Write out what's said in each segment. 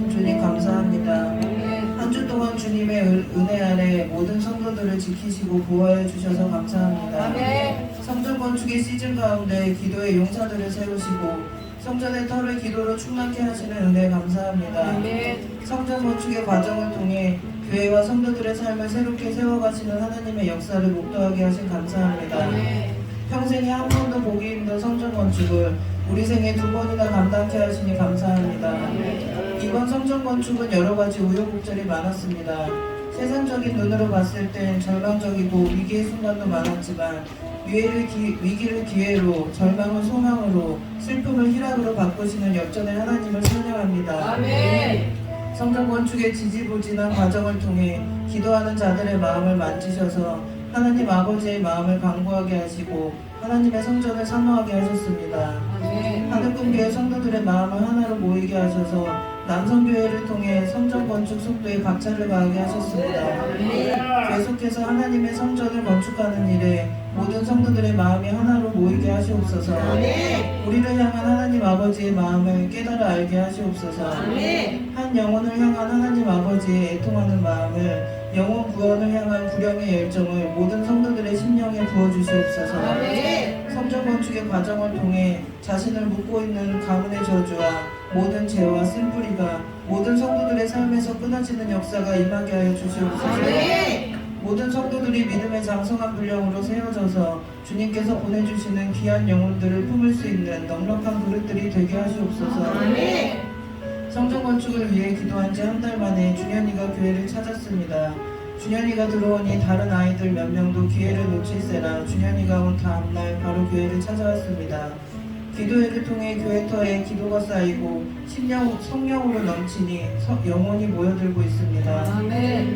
주님 감사합니다. 한 주 동안 주님의 은혜 아래 모든 성도들을 지키시고 보호해 주셔서 감사합니다. 성전 건축의 시즌 가운데 기도의 용사들을 세우시고 성전의 터를 기도로 충만케 하시는 은혜 감사합니다. 성전 건축의 과정을 통해 교회와 성도들의 삶을 새롭게 세워가시는 하나님의 역사를 목도하게 하신 감사합니다. 평생에 한 번도 보기 힘든 성전 건축을 우리 생에 2번이나 감당케 하시니 감사합니다. 이번 성전 건축은 여러 가지 우여곡절이 많았습니다. 세상적인 눈으로 봤을 땐 절망적이고 위기의 순간도 많았지만 위기를 기회로, 절망을 소망으로, 슬픔을 희락으로 바꾸시는 역전의 하나님을 찬양합니다. 성전 건축의 지지부진한 과정을 통해 기도하는 자들의 마음을 만지셔서 하나님 아버지의 마음을 강구하게 하시고 하나님의 성전을 사모하게 하셨습니다. 하늘꿈교회 성도들의 마음을 하나로 모이게 하셔서 남성교회를 통해 성전 건축 속도에 박차를 가하게 하셨습니다. 계속해서 하나님의 성전을 건축하는 일에 모든 성도들의 마음이 하나로 모이게 하시옵소서. 우리를 향한 하나님 아버지의 마음을 깨달아 알게 하시옵소서. 한 영혼을 향한 하나님 아버지의 애통하는 마음을, 영혼 구원을 향한 불령의 열정을 모든 성도들의 심령에 부어주시옵소서. 성전 건축의 과정을 통해 자신을 묶고 있는 가문의 저주와 모든 죄와 쓴뿌리가 모든 성도들의 삶에서 끊어지는 역사가 임하게 하여 주시옵소서. 모든 성도들이 믿음의 장성한 분량으로 세워져서 주님께서 보내주시는 귀한 영혼들을 품을 수 있는 넉넉한 그릇들이 되게 하시옵소서. 성전 건축을 위해 기도한 지 한 달 만에 준현이가 교회를 찾았습니다. 준현이가 들어오니 다른 아이들 몇 명도 기회를 놓칠세라 준현이가 온 다음날 바로 교회를 찾아왔습니다. 기도회를 통해 교회터에 기도가 쌓이고 성령으로 넘치니 영혼이 모여들고 있습니다.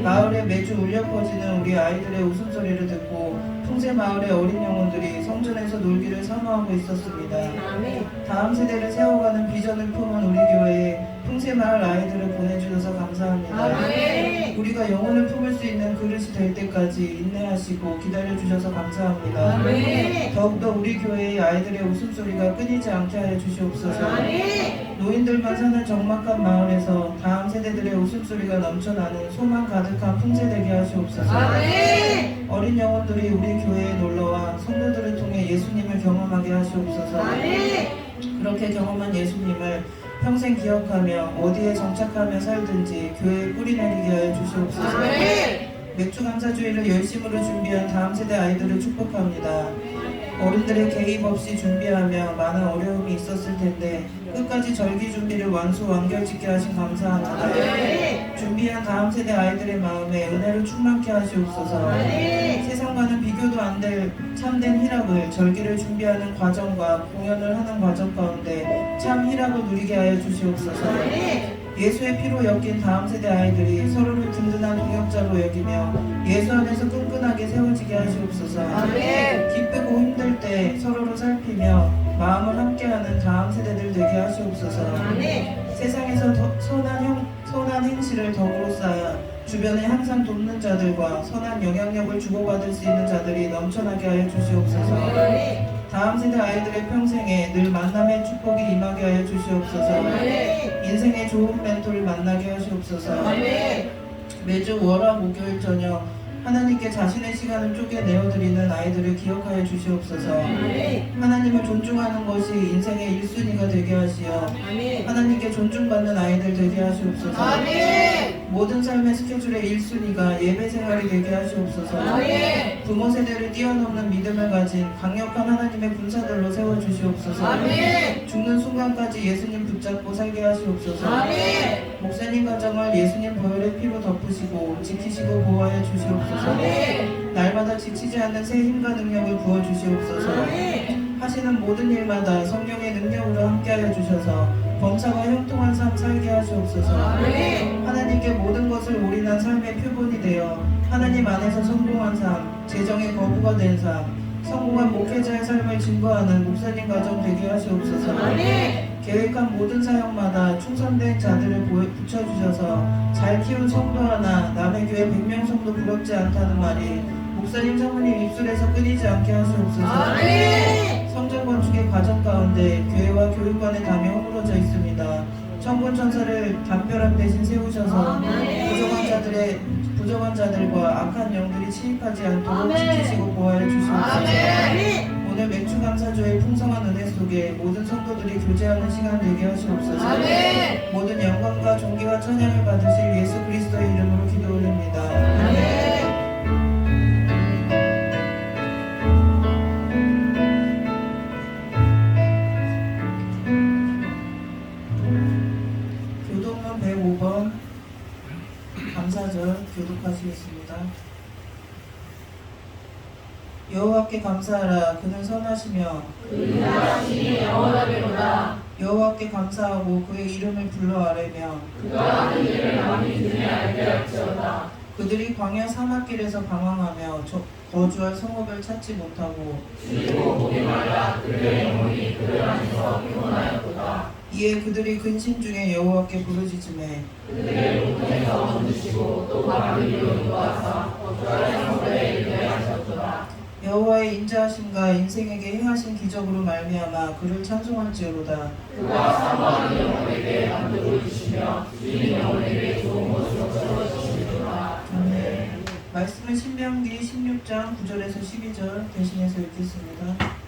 마을에 매주 울려 퍼지는 우리 아이들의 웃음소리를 듣고 풍세 마을의 어린 영혼들이 성전에서 놀기를 사모하고 있었습니다. 다음 세대를 세워가는 비전을 품은 우리 교회에 풍세 마을 아이들을 보내주셔서 감사합니다. 우리가 영혼을 품을 수 있는 그릇이 될 때까지 인내하시고 기다려주셔서 감사합니다. 더욱더 우리 교회의 아이들의 웃음소리가 끊이지 않게 하여 주시옵소서. 노인들만 사는 적막한 마을에서 다음 세대들의 웃음소리가 넘쳐나는 소망 가득한 풍세되게 하시옵소서. 어린 영혼들이 우리 교회에 놀러와 성도들을 통해 예수님을 경험하게 하시옵소서. 그렇게 경험한 예수님을 평생 기억하며 어디에 정착하며 살든지 교회에 뿌리내리게 하여 주시옵소서. 맥주 감사주의를 열심으로 준비한 다음 세대 아이들을 축복합니다. 어른들의 개입 없이 준비하며 많은 어려움이 있었을 텐데 끝까지 절기 준비를 완수완결짓게 하신 감사합니다. 준비한 다음 세대 아이들의 마음에 은혜를 충만케 하시옵소서. 세상과는 비교도 안 될 참된 희락을, 절기를 준비하는 과정과 공연을 하는 과정 가운데 참 희락을 누리게 하여 주시옵소서. 예수의 피로 엮인 다음 세대 아이들이 서로를 든든한 동역자로 여기며 예수 안에서 끈끈하게 세워지게 하시옵소서. 기쁘고 힘들 때 서로를 살피며 마음을 함께하는 다음 세대들 되게 하시옵소서. 세상에서 선한 행실을 덕으로 쌓아 주변에 항상 돕는 자들과 선한 영향력을 주고받을 수 있는 자들이 넘쳐나게 하여 주시옵소서. 다음 세대 아이들의 평생에 늘 만남의 축복이 임하게 하여 주시옵소서. 인생의 좋은 멘토를 만나게 하시옵소서. 매주 월화 목요일 저녁 하나님께 자신의 시간을 쪼개내어드리는 아이들을 기억하여 주시옵소서. 하나님을 존중하는 것이 인생의 1순위가 되게 하시어 하나님께 존중받는 아이들 되게 하시옵소서. 모든 삶의 스케줄의 1순위가 예배 생활이 되게 하시옵소서. 부모 세대를 뛰어넘는 믿음을 가진 강력한 하나님의 군사들로 세워주시옵소서. 죽는 순간까지 예수님 붙잡고 살게 하시옵소서. 목사님 가정을 예수님 보혈의 피로 덮으시고 지키시고 보호하여 주시옵소서. 날마다 지치지 않는 새 힘과 능력을 부어주시옵소서. 하시는 모든 일마다 성령의 능력으로 함께하여 주셔서 범사가 형통한 삶 살게 하시옵소서. 하나님께 모든 것을 올인한 삶의 표본이 되어 하나님 안에서 성공한 삶, 재정의 거부가 된 삶, 성공한 목회자의 삶을 증거하는 목사님 가정 되게 하시옵소서. 계획한 모든 사역마다 충성된 자들을 붙여주셔서 잘 키운 성도 하나, 남의 교회 100명 성도 부럽지 않다는 말이 목사님 사모님 입술에서 끊이지 않게 하시옵소서. 성전 건축의 과정 가운데 교회와 교육관의 담이 허물어져 있습니다. 천군 천사를 담벼락 대신 세우셔서 부정한 자들과 악한 영들이 침입하지 않도록 지키시고 보호해 주시옵소서. 오늘 맥주 감사조의 풍성한 은혜 속에 모든 성도들이 교제하는 시간 되게 하시옵소서. 모든 영광과 존귀와 찬양을 받으실 예수 그리스도의 이름으로 기도 올립니다. 아멘. 교독문 105번 감사절 교독하시겠습니다. 여호와께 감사하라. 그는 선하시며 그의 인하심이 영원하리로다. 여호와께 감사하고 그의 이름을 불러 아뢰며 그가 하는 일을 많이 눈에 알게 할지어다. 그들이 광야 사막길에서 방황하며 거주할 성읍을 찾지 못하고 그리고 목이 말라 그들의 영혼이 그들 안에서 피곤하였도다. 이에 그들이 근심 중에 여호와께 부르짖으매 그들의 고통에서 멈추시고 또 바람을 인도하사 거주할 성읍에 이르게 하셨도다. 여호와의 인자하심과 인생에게 행하신 기적으로 말미암아 그를 찬송할지어로다. 그가 사모하는 영혼에게 만족을 주시며 주인 영혼에게 좋은 것으로 채워주시리로다. 아멘. 말씀은 신명기 16장 9절에서 12절 대신해서 읽겠습니다.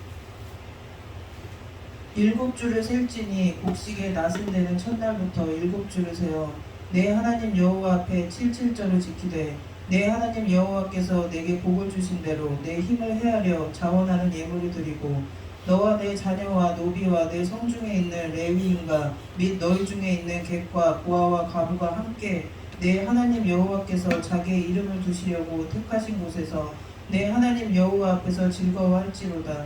7주를 셀지니 곡식의 낫을 되는 첫날부터 7주를 세어 내 하나님 여호와 앞에 77절을 지키되 내 하나님 여호와께서 내게 복을 주신 대로 내 힘을 헤아려 자원하는 예물을 드리고 너와 내 자녀와 노비와 내 성중에 있는 레위인과 및 너희 중에 있는 객과 고아와 가부가 함께 내 하나님 여호와께서 자기의 이름을 두시려고 택하신 곳에서 내 하나님 여호와 앞에서 즐거워할지로다.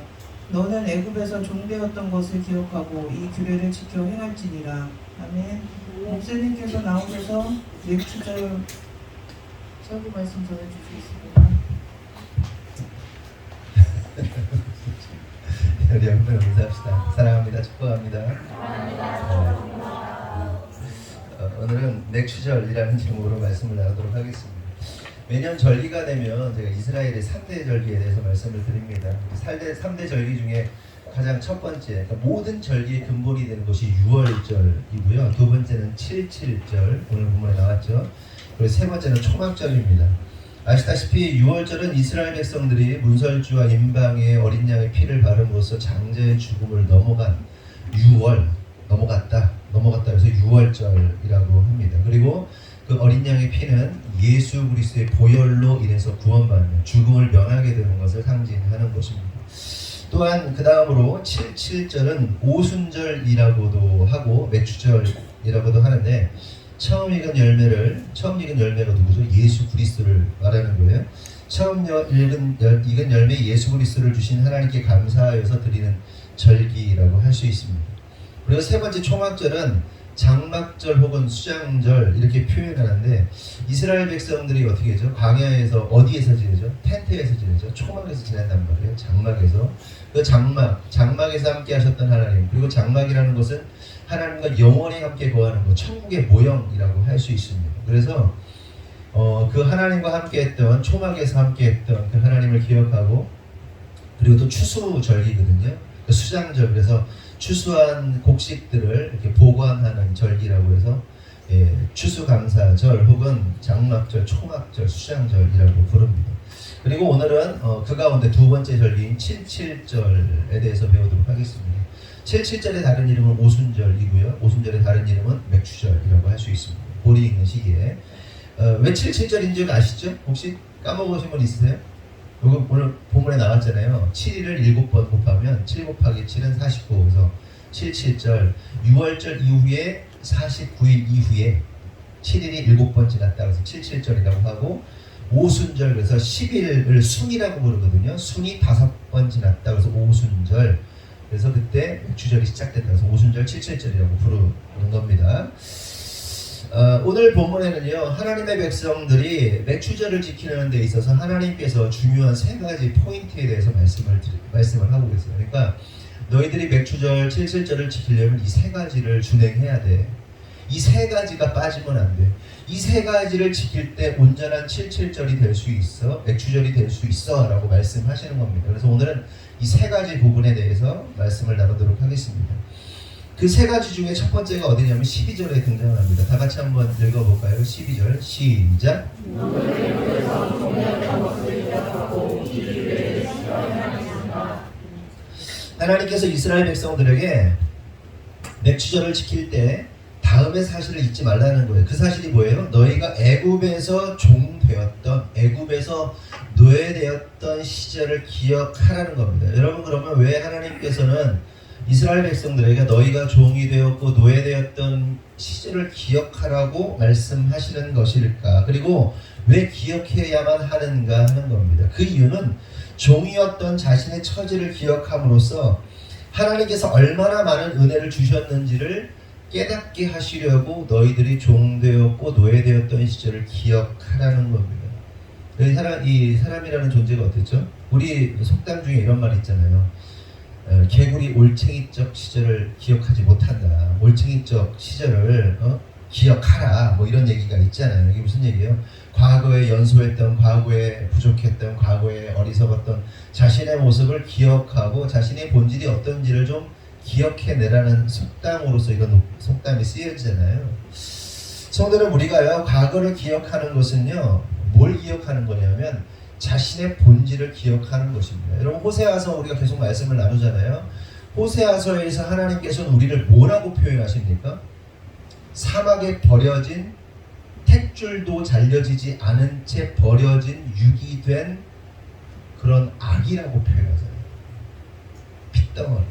너는 애굽에서 종되었던 것을 기억하고 이 규례를 지켜 행할지니라. 아멘. 목사님께서 나오셔서 맥주절 설교 말씀 전해주시겠습니다. 우리 영광을 인사합시다. 사랑합니다. 축복합니다. 오늘은 맥추절이라는 제목으로 말씀을 나누도록 하겠습니다. 매년 절기가 되면 제가 이스라엘의 3대 절기에 대해서 말씀을 드립니다. 3대 절기 중에 가장 첫 번째, 그러니까 모든 절기의 근본이 되는 것이 6월절이고요. 두 번째는 77절, 오늘 본문에 나왔죠. 그리고 세 번째는 초막절입니다. 아시다시피 6월절은 이스라엘 백성들이 문설주와 임방의 어린 양의 피를 바름으로써 장자의 죽음을 넘어갔다 해서 6월절이라고 합니다. 그리고 그 어린 양의 피는 예수 그리스도의 보혈로 인해서 구원받는 죽음을 면하게 되는 것을 상징하는 것입니다. 또한 그 다음으로 77절은 오순절이라고도 하고 맥주절이라고도 하는데 처음 익은 열매가 누구죠? 예수 그리스도를 말하는 거예요. 처음 익은 열매 예수 그리스도를 주신 하나님께 감사하여서 드리는 절기라고 할 수 있습니다. 그리고 세 번째 초막절은 장막절 혹은 수장절 이렇게 표현하는데 이스라엘 백성들이 어떻게 하죠? 광야에서 어디에서 지내죠? 텐트에서 지내죠. 초막에서 지낸단 말이에요. 장막에서. 그 장막에서 함께 하셨던 하나님, 그리고 장막이라는 것은 하나님과 영원히 함께 거하는 것, 천국의 모형이라고 할 수 있습니다. 그래서 그 하나님과 함께 했던, 초막에서 함께 했던 그 하나님을 기억하고, 그리고 또 추수절기거든요. 그 수장절, 그래서 추수한 곡식들을 이렇게 보관하는 절기라고 해서 추수감사절 혹은 장막절, 초막절, 수장절이라고 부릅니다. 그리고 오늘은 그 가운데 두 번째 절기인 77절에 대해서 배우도록 하겠습니다. 77절의 다른 이름은 오순절이고요. 오순절의 다른 이름은 맥주절이라고 할 수 있습니다. 볼이 있는 시기에. 왜 77절인 줄 아시죠? 혹시 까먹으신 분 있으세요? 오늘 본문에 나왔잖아요. 7일을 7번 곱하면 7 곱하기 7은 49. 그래서 77절, 6월절 이후에 49일 이후에 7일이 7번 지났다. 그래서 77절이라고 하고, 오순절, 그래서 10일을 순이라고 부르거든요. 순이 5번 지났다. 그래서 오순절. 그래서 그때 주절이 시작됐다. 그래서 오순절 77절이라고 부르는 겁니다. 오늘 본문에는요, 하나님의 백성들이 맥주절을 지키는 데 있어서 하나님께서 중요한 세 가지 포인트에 대해서 말씀을 하고 계세요. 그러니까 너희들이 맥주절 77절을 지키려면 이 세 가지를 준행해야 돼. 이 세 가지가 빠지면 안 돼. 이 세 가지를 지킬 때 온전한 77절이 될 수 있어, 맥주절이 될 수 있어 라고 말씀하시는 겁니다. 그래서 오늘은 이 세 가지 부분에 대해서 말씀을 나누도록 하겠습니다. 그 세 가지 중에 첫 번째가 어디냐면 12절에 등장을 합니다. 다 같이 한번 읽어볼까요? 12절 시작. 하나님께서 이스라엘 백성들에게 맥추절을 지킬 때 다음의 사실을 잊지 말라는 거예요. 그 사실이 뭐예요? 너희가 애굽에서 종되었던, 애굽에서 노예되었던 시절을 기억하라는 겁니다. 여러분, 그러면 왜 하나님께서는 이스라엘 백성들에게 너희가 종이 되었고 노예되었던 시절을 기억하라고 말씀하시는 것일까? 그리고 왜 기억해야만 하는가 하는 겁니다. 그 이유는 종이었던 자신의 처지를 기억함으로써 하나님께서 얼마나 많은 은혜를 주셨는지를 깨닫게 하시려고 너희들이 종되었고 노예되었던 시절을 기억하라는 겁니다. 이 사람이라는 존재가 어땠죠? 우리 속담 중에 이런 말 있잖아요. 개구리 올챙이적 시절을 기억하지 못한다. 올챙이적 시절을 기억하라. 뭐 이런 얘기가 있잖아요. 이게 무슨 얘기예요? 과거에 연소했던, 과거에 부족했던, 과거에 어리석었던 자신의 모습을 기억하고 자신의 본질이 어떤지를 좀 기억해내라는 속담으로서 이런 속담이 쓰여지잖아요. 성도는 우리가요, 과거를 기억하는 것은요, 뭘 기억하는 거냐면 자신의 본질을 기억하는 것입니다. 여러분, 호세아서 우리가 계속 말씀을 나누잖아요. 호세아서에서 하나님께서는 우리를 뭐라고 표현하십니까? 사막에 버려진 탯줄도 잘려지지 않은 채 버려진 유기된 그런 악이라고 표현하잖아요. 핏덩어리.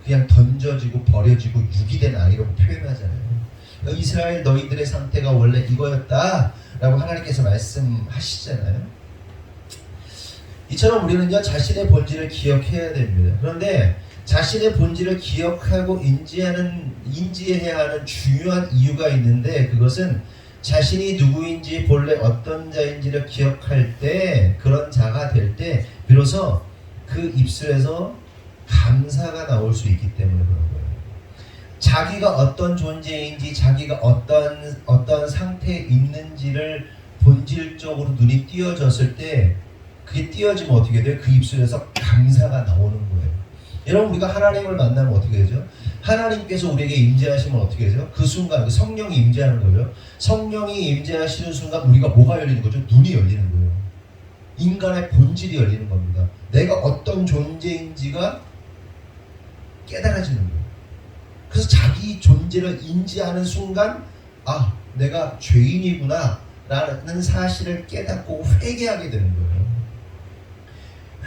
그냥 던져지고 버려지고 유기된 아이라고 표현하잖아요. 그러니까 이스라엘 너희들의 상태가 원래 이거였다 라고 하나님께서 말씀하시잖아요. 이처럼 우리는요, 자신의 본질을 기억해야 됩니다. 그런데 자신의 본질을 기억하고 인지해야 하는 중요한 이유가 있는데, 그것은 자신이 누구인지 본래 어떤 자인지를 기억할 때, 그런 자가 될 때 비로소 그 입술에서 감사가 나올 수 있기 때문에 그런 거예요. 자기가 어떤 존재인지, 자기가 어떤 상태에 있는지를 본질적으로 눈이 띄어졌을 때, 그게 띄어지면 어떻게 돼요? 그 입술에서 감사가 나오는 거예요. 여러분, 우리가 하나님을 만나면 어떻게 되죠? 하나님께서 우리에게 임재하시면 어떻게 되죠? 그 순간 성령이 임재하는 거죠. 성령이 임재하시는 순간 우리가 뭐가 열리는 거죠? 눈이 열리는 거예요. 인간의 본질이 열리는 겁니다. 내가 어떤 존재인지가 깨달아지는 거예요. 그래서 자기 존재를 인지하는 순간, 아, 내가 죄인이구나 라는 사실을 깨닫고 회개하게 되는 거예요.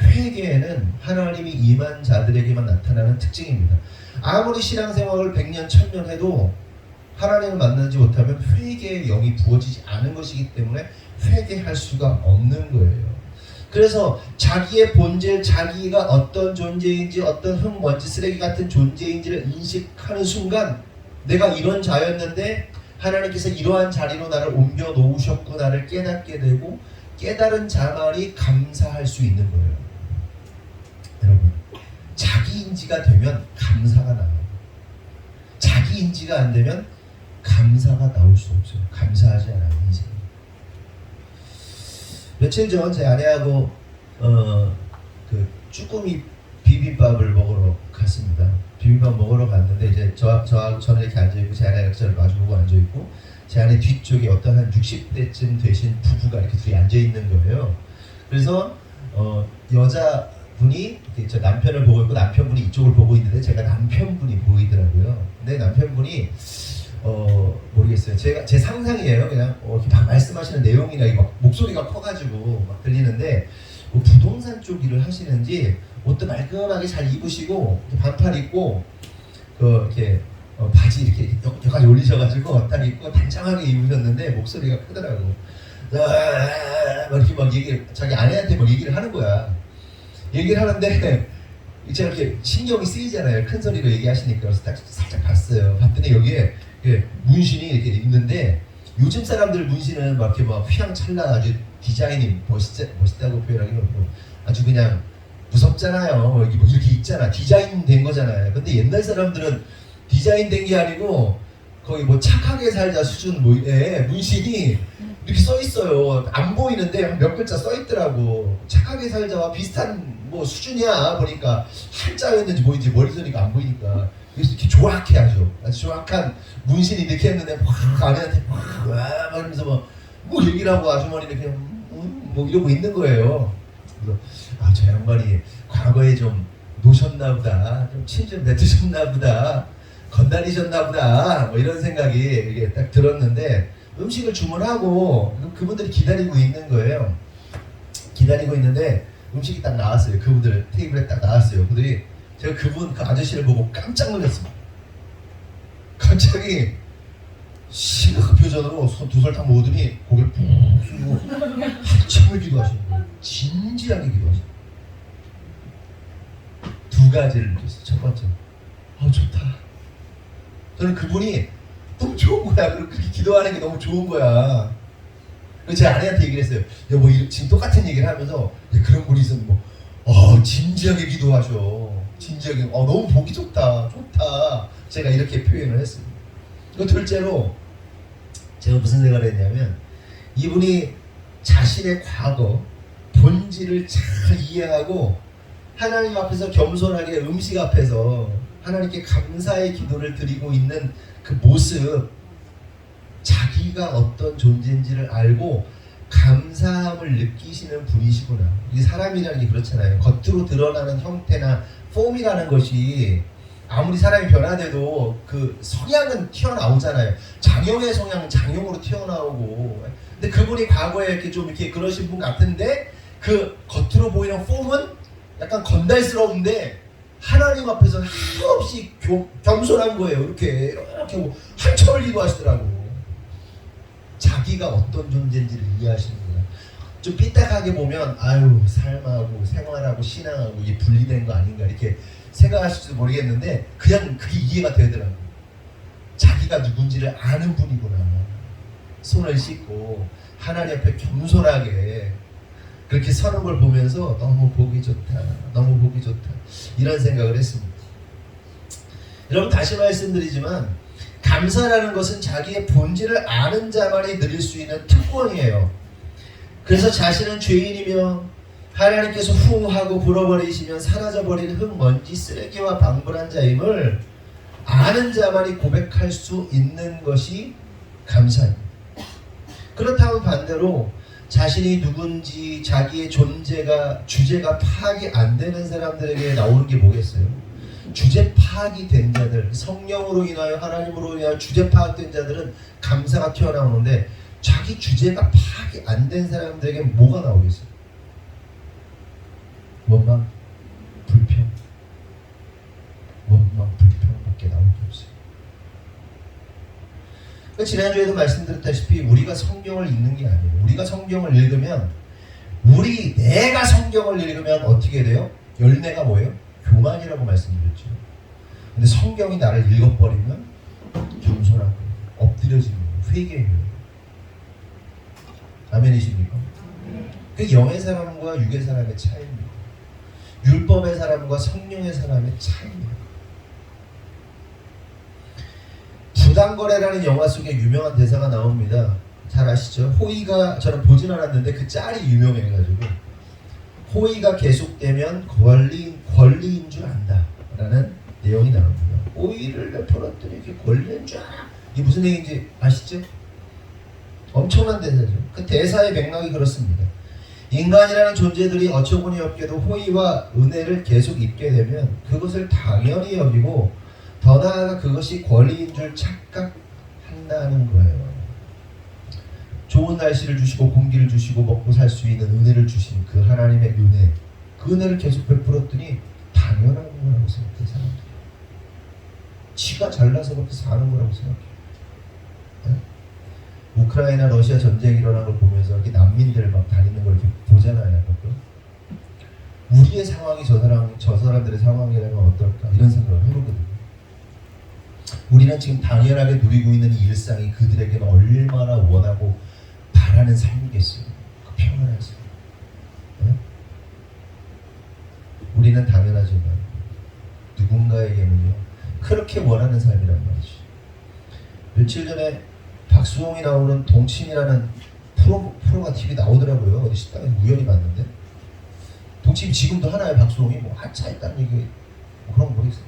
회개는 하나님이 임한 자들에게만 나타나는 특징입니다. 아무리 신앙생활을 100년, 1000년 해도 하나님을 만나지 못하면 회개의 영이 부어지지 않은 것이기 때문에 회개할 수가 없는 거예요. 그래서 자기의 본질, 자기가 어떤 존재인지, 어떤 흙먼지 쓰레기 같은 존재인지를 인식하는 순간, 내가 이런 자였는데 하나님께서 이러한 자리로 나를 옮겨 놓으셨구나를 깨닫게 되고, 깨달은 자만이 감사할 수 있는 거예요. 여러분, 자기인지가 되면 감사가 나와요. 자기인지가 안 되면 감사가 나올 수 없어요. 감사하지 않아요, 인생. 며칠 전 제 아내하고 그 쭈꾸미 비빔밥을 먹으러 갔습니다. 비빔밥 먹으러 갔는데 이제 저하고 저는 이렇게 앉아있고, 제 아내가 저를 마주보고 앉아있고, 제 아내 뒤쪽에 어떤 한 60대쯤 되신 부부가 이렇게 둘이 앉아있는 거예요. 그래서 여자분이 저 남편을 보고 있고, 남편분이 이쪽을 보고 있는데 제가 남편분이 보이더라고요. 근데 남편분이 모르겠어요. 제 상상이에요. 그냥 이렇게 막 말씀하시는 내용이나 막 목소리가 커가지고 막 들리는데, 뭐 부동산 쪽 일을 하시는지 옷도 말끔하게 잘 입으시고, 반팔 입고, 이렇게 바지 이렇게 여기까지 올리셔가지고 딱 입고 단장하게 입으셨는데 목소리가 크더라고. 막 이렇게 막 자기 아내한테 막 얘기를 하는 거야. 얘기를 하는데 제가 이렇게 신경이 쓰이잖아요. 큰 소리로 얘기하시니까. 그래서 딱 살짝 봤어요. 봤더니 여기에 문신이 이렇게 있는데, 요즘 사람들 문신은 막 이렇게 막 휘황찬란 아주 디자인이 멋있다고 표현하기 어렵고 아주 그냥 무섭잖아요. 뭐 이렇게 있잖아. 디자인 된 거잖아요. 근데 옛날 사람들은 디자인 된 게 아니고 거의 뭐 착하게 살자 수준 문신이 이렇게 써 있어요. 안 보이는데 몇 글자 써 있더라고. 착하게 살자와 비슷한 뭐 수준이야. 보니까 한자였는지 뭐인지 머리 쓰니까 안 보이니까 이렇게 조악해 아주 조악한 문신이 이렇게 했는데 확 아내한테 막 이러면서 뭐 얘기를 하고 아주머니는 그냥 뭐 이러고 있는 거예요. 그래서 저 양반이 과거에 좀 노셨나 보다, 좀 침 좀 뱉으셨나 보다, 건달이셨나 보다, 뭐 이런 생각이 이게 딱 들었는데 음식을 주문하고 그분들이 기다리고 있는 거예요. 기다리고 있는데 음식이 딱 나왔어요. 그분들 테이블에 딱 나왔어요. 그들이 제가 그 아저씨를 보고 깜짝 놀랐습니다. 갑자기 심각한 표정으로 두 손 딱 모으더니 고개를 푹 숙이고 한참을 기도하시는 거예요. 진지하게 기도하시는 거예요. 두 가지를 느꼈어요. 첫 번째, 좋다. 저는 그분이 너무 좋은 거야. 그렇게 기도하는 게 너무 좋은 거야. 그래서 제 아내한테 얘기를 했어요. 여보, 지금 똑같은 얘기를 하면서 그런 분이 있으면 진지하게 기도하셔. 진지하게. 너무 보기 좋다. 좋다. 제가 이렇게 표현을 했습니다. 그리고 둘째로 제가 무슨 생각을 했냐면 이분이 자신의 과거, 본질을 잘 이해하고 하나님 앞에서 겸손하게 음식 앞에서 하나님께 감사의 기도를 드리고 있는 그 모습, 자기가 어떤 존재인지를 알고 감사함을 느끼시는 분이시구나. 이 사람이라는 게 그렇잖아요. 겉으로 드러나는 형태나 폼이라는 것이 아무리 사람이 변화돼도 그 성향은 튀어나오잖아요. 장형의 성향은 장형으로 튀어나오고. 근데 그분이 과거에 이렇게 좀 이렇게 그러신 분 같은데 그 겉으로 보이는 폼은 약간 건달스러운데 하나님 앞에서 한없이 겸손한 거예요. 이렇게 뭐 한참을 기도하시더라고. 자기가 어떤 존재인지를 이해하시는구나. 좀 삐딱하게 보면 삶하고 생활하고 신앙하고 이게 분리된 거 아닌가 이렇게 생각하실지도 모르겠는데 그냥 그게 이해가 되더라고요. 자기가 누군지를 아는 분이구나. 손을 씻고 하나님 앞에 겸손하게 그렇게 서는 걸 보면서 너무 보기 좋다. 너무 보기 좋다. 이런 생각을 했습니다. 여러분, 다시 말씀드리지만 감사라는 것은 자기의 본질을 아는 자만이 누릴 수 있는 특권이에요. 그래서 자신은 죄인이며 하나님께서 후하고 불어버리시면 사라져버리는 흙먼지 쓰레기와 방불한 자임을 아는 자만이 고백할 수 있는 것이 감사입니다. 그렇다면 반대로 자신이 누군지 자기의 주제가 파악이 안 되는 사람들에게 나오는 게 뭐겠어요? 주제 파악이 된 자들, 성령으로 인하여 하나님으로 인하여 주제 파악된 자들은 감사가 튀어나오는데 자기 주제가 파악이 안 된 사람들에게 뭐가 나오겠어요? 원망, 불평, 불평밖에 나올 게 없어요. 지난주에도 말씀드렸다시피 우리가 성경을 읽는 게 아니에요. 우리가 성경을 읽으면 내가 성경을 읽으면 어떻게 돼요? 열매가 뭐예요? 교만이라고 말씀드렸죠. 근데 성경이 나를 읽어버리면 겸손하고 엎드려지는 회개해요. 아멘이십니까? 그 영의 사람과 육의 사람의 차이입니다. 율법의 사람과 성령의 사람의 차이입니다. 부당거래라는 영화 속에 유명한 대사가 나옵니다. 잘 아시죠? 호의가, 저는 보진 않았는데 그 짤이 유명해가지고 호의가 계속되면 권리인 줄 안다 라는 내용이 나옵니다. 호의를 베풀었더니 이게 권리인 줄 알아. 이게 무슨 얘기인지 아시죠? 엄청난 대사죠. 그 대사의 맥락이 그렇습니다. 인간이라는 존재들이 어처구니 없게도 호의와 은혜를 계속 입게 되면 그것을 당연히 여기고 더 나아가 그것이 권리인 줄 착각한다는 거예요. 좋은 날씨를 주시고 공기를 주시고 먹고 살 수 있는 은혜를 주신 그 하나님의 은혜, 그 은혜를 계속 베풀었더니 당연한 거라고 생각해요. 사람들이 지가 잘나서 그렇게 사는 거라고 생각해요. 네? 우크라이나 러시아 전쟁이 일어난 걸 보면서 이렇게 난민들 막 다니는 걸 이렇게 보잖아요. 우리의 상황이 저 사람들의 상황이라면 어떨까 이런 생각을 해보거든요. 우리는 지금 당연하게 누리고 있는 이 일상이 그들에게는 얼마나 원하고 바라는 삶이겠어요. 그 평안한 삶. 네? 우리는 당연하지만 누군가에게는요 그렇게 원하는 삶이란 말이죠. 며칠 전에 박수홍이 나오는 동침이라는 프로가 TV 나오더라고요. 어디 식당에서 우연히 봤는데 동침 지금도 하나요. 박수홍이 뭐 한차 했다는 얘기 뭐 그런 거 모르겠어요.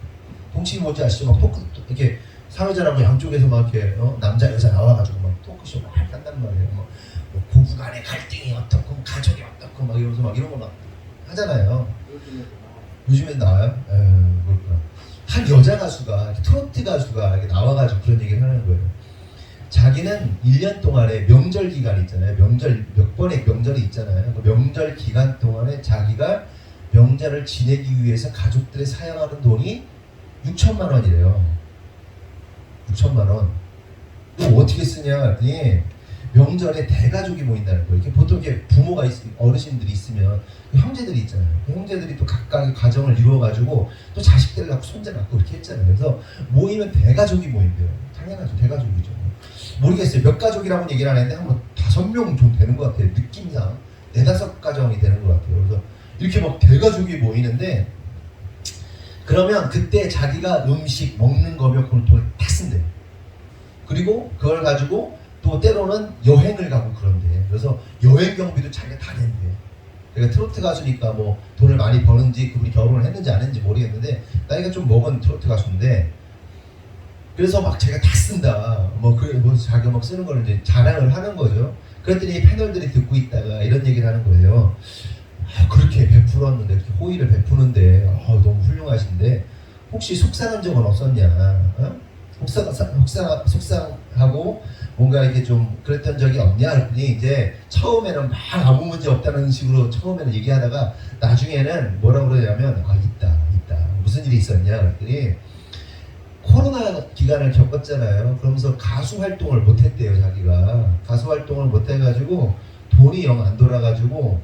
동치미 뭔지 아시죠? 막 토크 이렇게 사회자라고 양쪽에서 막 이렇게 남자 여자 나와가지고 막 토크쇼 막 한단 말이에요. 뭐 고부 간의 갈등이 어떻고 가족이 어떻고 막 이러면서 막 이런 거 막 하잖아요. 요즘엔 나와요? 그렇구나. 한 여자 가수가 트로트 가수가 이렇게 나와가지고 그런 얘기를 하는 거예요. 자기는 1년 동안에 명절 기간 있잖아요. 명절 몇 번의 명절이 있잖아요. 그 명절 기간 동안에 자기가 명절을 지내기 위해서 가족들이 사용하는 돈이 6천만 원이래요. 6천만 원. 또 어떻게 쓰냐 했더니 명절에 대가족이 모인다는 거예요. 이렇게 보통 이렇게 부모가 어르신들이 있으면 형제들이 있잖아요. 그 형제들이 또 각각의 가정을 이루어가지고 또 자식들 낳고 손자 낳고 이렇게 했잖아요. 그래서 모이면 대가족이 모인대요. 당연하죠. 대가족이죠. 모르겠어요. 몇 가족이라고는 얘기를 안 했는데 한 5명 좀 되는 것 같아요. 느낌상 4-5 가정이 되는 것 같아요. 그래서 이렇게 막 대가족이 모이는데 그러면 그때 자기가 음식 먹는 거며 그런 돈을 다 쓴대요. 그리고 그걸 가지고 또 때로는 여행을 가고 그런데 그래서 여행 경비도 자기가 다 낸대요. 그러니까 트로트 가수니까 뭐 돈을 많이 버는지 그분이 결혼을 했는지 안 했는지 모르겠는데 나이가 좀 먹은 트로트 가수인데 그래서 막 제가 다 쓴다 뭐 자기가 막 쓰는 거를 이제 자랑을 하는 거죠. 그랬더니 패널들이 듣고 있다가 이런 얘기를 하는 거예요. 그렇게 베풀었는데 그렇게 호의를 베푸는데 너무 훌륭하신데 혹시 속상한 적은 없었냐? 속상하고 뭔가 이렇게 좀 그랬던 적이 없냐? 그랬더니 이제 처음에는 막 아무 문제 없다는 식으로 처음에는 얘기하다가 나중에는 뭐라고 그러냐면 있다 무슨 일이 있었냐? 그랬더니 코로나 기간을 겪었잖아요. 그러면서 가수 활동을 못했대요. 자기가 가수 활동을 못해가지고 돈이 영 안 돌아가지고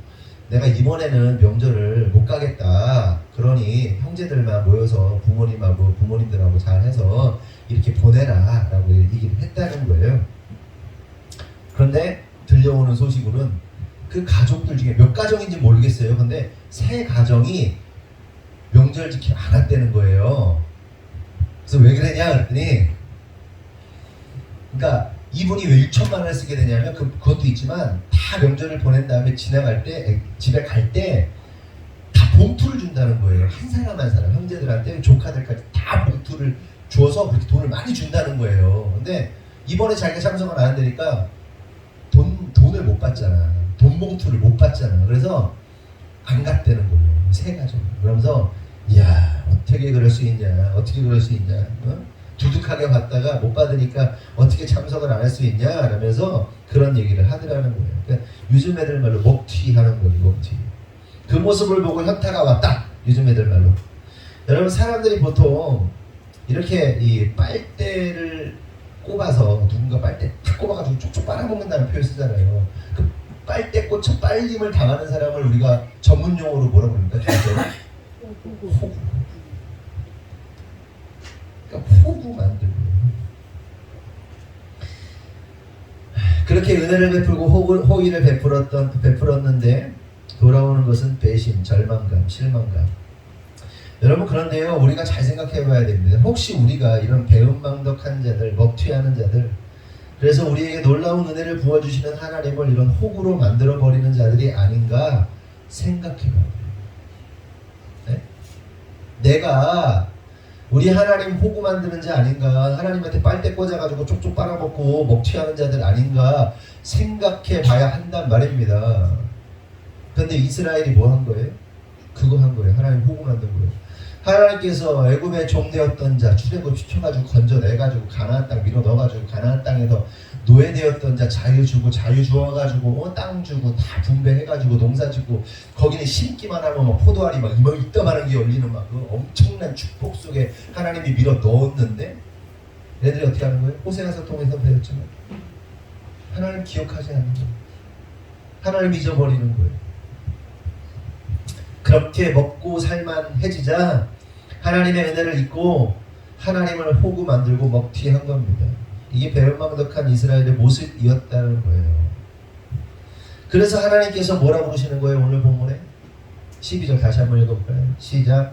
내가 이번에는 명절을 못 가겠다. 그러니 형제들만 모여서 부모님들하고 잘해서 이렇게 보내라 라고 얘기를 했다는 거예요. 그런데 들려오는 소식으로는 그 가족들 중에 몇 가정인지 모르겠어요. 근데 3가정이 명절 지키지 않았다는 거예요. 그래서 왜 그러냐 그랬더니 그러니까 이분이 왜 6천만 원을 쓰게 되냐면 그것도 있지만 다 명절을 보낸 다음에 지나갈 때 집에 갈 때 다 봉투를 준다는 거예요. 한 사람 한 사람 형제들한테 조카들까지 다 봉투를 주어서 그렇게 돈을 많이 준다는 거예요. 근데 이번에 자기가 참석을 안 한다니까 돈을 못 받잖아. 돈 봉투를 못 받잖아. 그래서 안 갔다는 거예요. 3가족. 그러면서 이야 어떻게 그럴 수 있냐 두둑하게 받다가 못 받으니까 어떻게 참석을 안 할 수 있냐 라면서 그런 얘기를 하더라는 거예요. 그러니까 요즘 애들 말로 먹튀 하는 거예요. 먹튀. 그 모습을 보고 현타가 왔다. 요즘 애들 말로. 여러분 사람들이 보통 이렇게 이 빨대를 꼽아서 누군가 빨대 탁 꼽아가지고 쪽쪽 빨아먹는다는 표현 쓰잖아요. 그 빨대 꽂혀 빨림을 당하는 사람을 우리가 전문용어로 뭐라고 부릅니까? 호구. 그러니까 호구 만들고 그렇게 은혜를 베풀고 호의를 베풀었는데 돌아오는 것은 배신, 절망감, 실망감. 여러분 그런데요 우리가 잘 생각해 봐야 됩니다. 혹시 우리가 이런 배은망덕한 자들, 먹튀하는 자들 그래서 우리에게 놀라운 은혜를 부어주시는 하나님을 이런 호구로 만들어버리는 자들이 아닌가 생각해 봐야 돼요. 네? 내가 우리 하나님 호구 만드는 자 아닌가 하나님한테 빨대 꽂아가지고 쪽쪽 빨아먹고 먹튀하는 자들 아닌가 생각해 봐야 한단 말입니다. 그런데 이스라엘이 뭐 한 거예요? 그거 한 거예요. 하나님 호구 만든 거예요. 하나님께서 애굽의 종되었던 자 출애굽 시켜가지고 건져내가지고 가나안 땅 밀어 넣어가지고 가나안 땅에서 노예되었던 자 자유 주고 자유 주어가지고 땅 주고 다 분배해가지고 농사 짓고 거기는 심기만 하면 막 포도알이 막 이따만한 게 열리는 막 그 엄청난 축복 속에 하나님이 밀어 넣었는데 얘들이 어떻게 하는 거예요? 호세아서 통해서 배웠지만 하나님 기억하지 않는 거예요. 하나님 잊어버리는 거예요. 그렇게 먹고 살만해지자 하나님의 은혜를 잊고 하나님을 호구 만들고 먹튀한 겁니다. 이게 배은망덕한 이스라엘의 모습이었다는 거예요. 그래서 하나님께서 뭐라고 부르시는 거예요? 오늘 본문에 12절 다시 한번 읽어볼까요? 시작.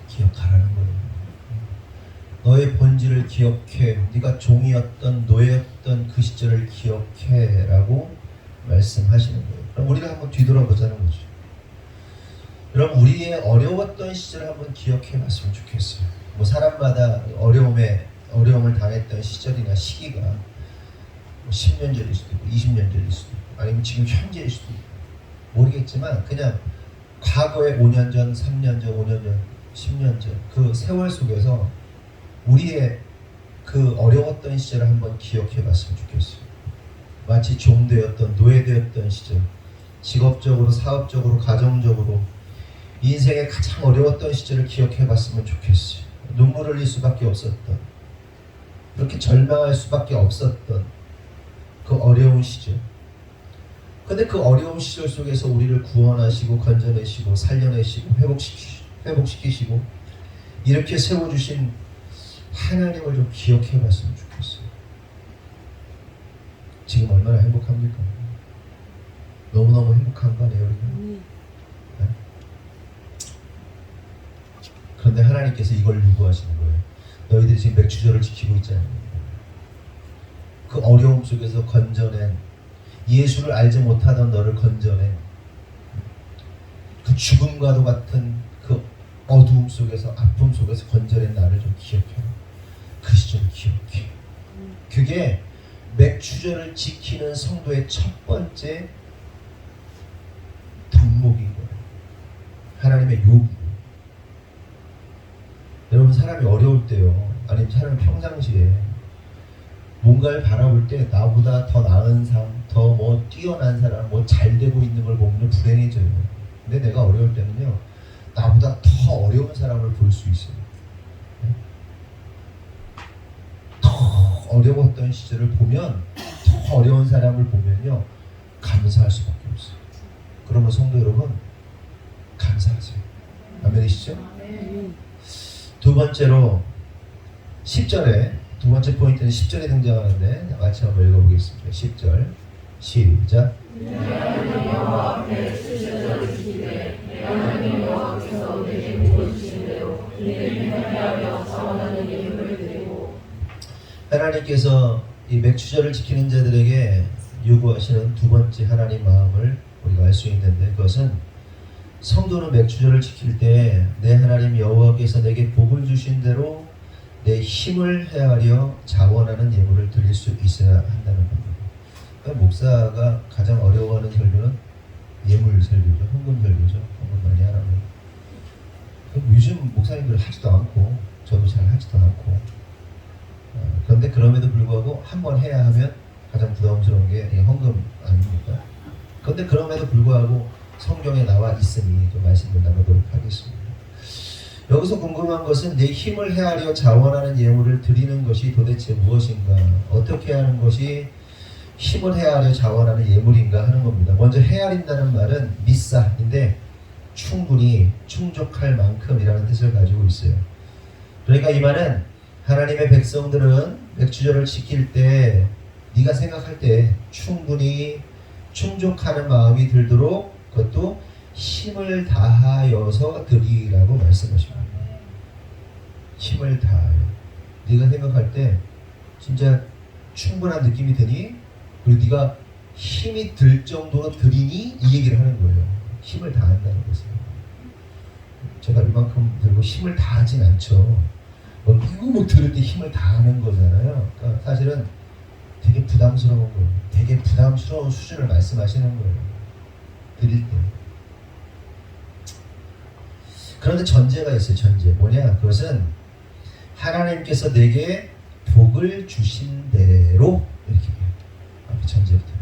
기억하라는 거예요. 너의 본질을 기억해. 네가 종이었던 노예였던 그 시절을 기억해 라고 말씀하시는 거예요. 그럼 우리가 한번 뒤돌아보자는 거죠. 여러분, 우리의 어려웠던 시절을 한번 기억해 봤으면 좋겠어요. 뭐 사람마다 어려움을 당했던 시절이나 시기가 뭐 10년 전일 수도 있고 20년 전일 수도 있고 아니면 지금 현재일 수도 있고 모르겠지만 그냥 과거의 5년 전, 3년 전, 5년 전, 10년 전 그 세월 속에서 우리의 그 어려웠던 시절을 한번 기억해 봤으면 좋겠어요. 마치 종되었던, 노예되었던 시절, 직업적으로, 사업적으로, 가정적으로 인생의 가장 어려웠던 시절을 기억해 봤으면 좋겠어요. 눈물을 흘릴 수밖에 없었던, 그렇게 절망할 수밖에 없었던 그 어려운 시절. 근데 그 어려운 시절 속에서 우리를 구원하시고 건져내시고 살려내시고 회복시키시고 이렇게 세워주신 하나님을 좀 기억해 봤으면 좋겠어요. 지금 얼마나 행복합니까? 너무너무 행복한 거 아니에요, 우리가? 네? 그런데 하나님께서 이걸 요구하시는 거예요. 너희들이 지금 맥주절을 지키고 있잖아요. 그 어려움 속에서 건져낸, 예수를 알지 못하던 너를 건져낸 그 죽음과도 같은 그 어두움 속에서, 아픔 속에서 건져낸 나를 좀 기억해라. 그 시절 기억해. 그게 맥주절을 지키는 성도의 첫 번째 덕목인 거예요. 하나님의 요구. 여러분, 사람이 어려울 때요, 아니면 사람이 평상시에 뭔가를 바라볼 때 나보다 더 나은 삶, 더 뭐 뛰어난 사람, 뭐 잘 되고 있는 걸 보면 불행해져요. 근데 내가 어려울 때는요, 나보다 더 어려운 사람을 볼 수 있어요. 더 어려웠던 시절을 보면, 더 어려운 사람을 보면요, 감사할 수밖에 없어요. 그러면 성도 여러분, 감사하세요. 아멘이시죠? 두 번째로 10절에, 두 번째 포인트는 10절에 등장하는데 같이 한번 읽어보겠습니다. 10절 시작. 하나님께서 이 맥주절을 지키는 자들에게 요구하시는 두 번째 하나님 마음을 우리가 알 수 있는데, 그것은 성도는 맥주절을 지킬 때 내 하나님 여호와께서 내게 복을 주신 대로 내 힘을 헤아려 자원하는 예물을 드릴 수 있어야 한다는 겁니다. 그러니까 목사가 가장 어려워하는 설교는 예물 설교죠. 헌금 설교죠. 헌금 많이 하라고. 요즘 목사님들 하지도 않고 저도 잘 하지도 않고, 그런데 그럼에도 불구하고 한번 해야 하면 가장 부담스러운 게 헌금 아닙니까? 그런데 그럼에도 불구하고 성경에 나와 있으니 좀 말씀을 나누도록 하겠습니다. 여기서 궁금한 것은 내 힘을 헤아려 자원하는 예물을 드리는 것이 도대체 무엇인가, 어떻게 하는 것이 힘을 헤아려 자원하는 예물인가 하는 겁니다. 먼저 헤아린다는 말은 미사인데 충분히, 충족할 만큼이라는 뜻을 가지고 있어요. 그러니까 이 말은 하나님의 백성들은 맥주절을 지킬 때 네가 생각할 때 충분히 충족하는 마음이 들도록 그것도 힘을 다하여서 드리라고 말씀하십니다. 힘을 다하여. 네가 생각할 때 진짜 충분한 느낌이 드니? 그리고 네가 힘이 들 정도로 드리니? 이 얘기를 하는 거예요. 힘을 다한다는 것은. 제가 이만큼 들고 힘을 다하진 않죠. 뭐 들을 때 힘을 다하는 거잖아요. 그러니까 사실은 되게 부담스러운 거예요. 되게 부담스러운 수준을 말씀하시는 거예요. 드릴 때. 그런데 전제가 있어요. 전제. 뭐냐? 그것은 하나님께서 내게 복을 주신 대로, 이렇게 앞에 전제부터.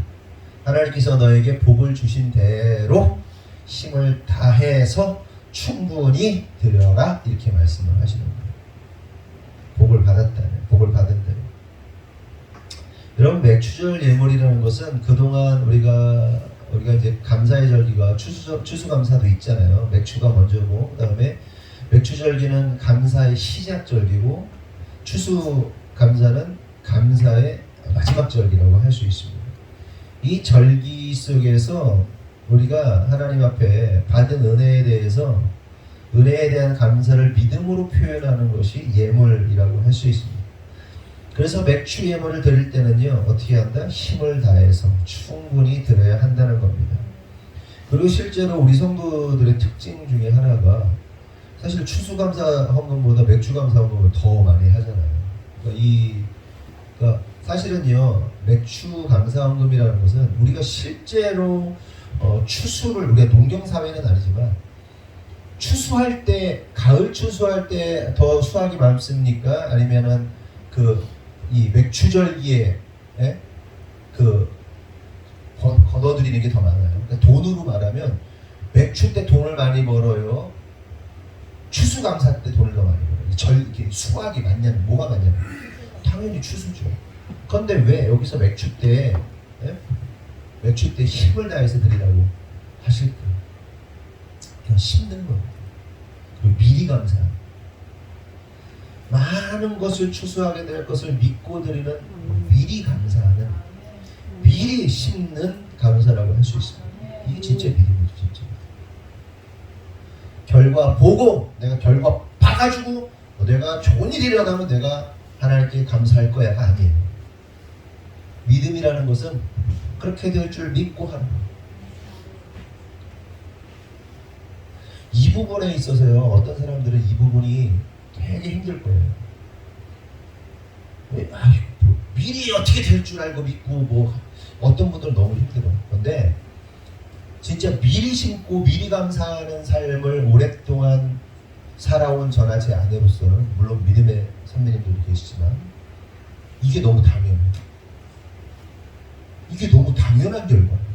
하나님께서 너에게 복을 주신 대로 힘을 다해서 충분히 드려라, 이렇게 말씀을 하시는 거예요. 복을 받았다네. 복을 받은 대로. 여러분, 맥주절 예물이라는 것은 그동안 우리가 이제 감사의 절기가 추수감사도 있잖아요. 맥주가 먼저고, 그 다음에 맥주절기는 감사의 시작 절기고, 추수감사는 감사의 마지막 절기라고 할 수 있습니다. 이 절기 속에서 우리가 하나님 앞에 받은 은혜에 대해서, 은혜에 대한 감사를 믿음으로 표현하는 것이 예물이라고 할 수 있습니다. 그래서 맥주 예물을 드릴 때는요, 어떻게 한다? 힘을 다해서 충분히 드려야 한다는 겁니다. 그리고 실제로 우리 성도들의 특징 중에 하나가 사실 추수감사 헌금보다 맥주감사 헌금을 더 많이 하잖아요. 그러니까 사실은요, 맥주감사 헌금이라는 것은 우리가 실제로 추수를, 우리가 농경사회는 아니지만 추수할 때, 가을 추수할 때 더 수확이 많습니까? 아니면은 이 맥추절기에 거둬들이는 게 더 많아요. 그러니까 돈으로 말하면 맥추 때 돈을 많이 벌어요. 추수감사 때 돈을 더 많이 벌어요. 이렇게 수확이 많냐면 뭐가 많냐면 당연히 추수죠. 그런데 왜 여기서 맥추 때 힘을 다해서 드리라고 하실까? 그냥 심는 겁니다. 그리고 미리 감사. 많은 것을 추수하게 될 것을 믿고 드리는 미리 감사하는, 미리 심는 감사라고 할 수 있습니다. 이게 진짜 믿음이죠, 진짜. 결과 보고, 내가 결과 봐가지고 내가 좋은 일이 일어나면 내가 하나님께 감사할 거야가 아니에요. 믿음이라는 것은 그렇게 될 줄 믿고 하는 거예요. 이 부분에 있어서요, 어떤 사람들은 이 부분이 되게 힘들 거예요. 미리 어떻게 될 줄 알고 믿고 어떤 분들은 너무 힘들어요. 그런데 진짜 미리 심고 미리 감사하는 삶을 오랫동안 살아온 저나 제 아내로서는, 물론 믿음의 선배님들도 계시지만, 이게 너무 당연해요. 이게 너무 당연한 결과예요.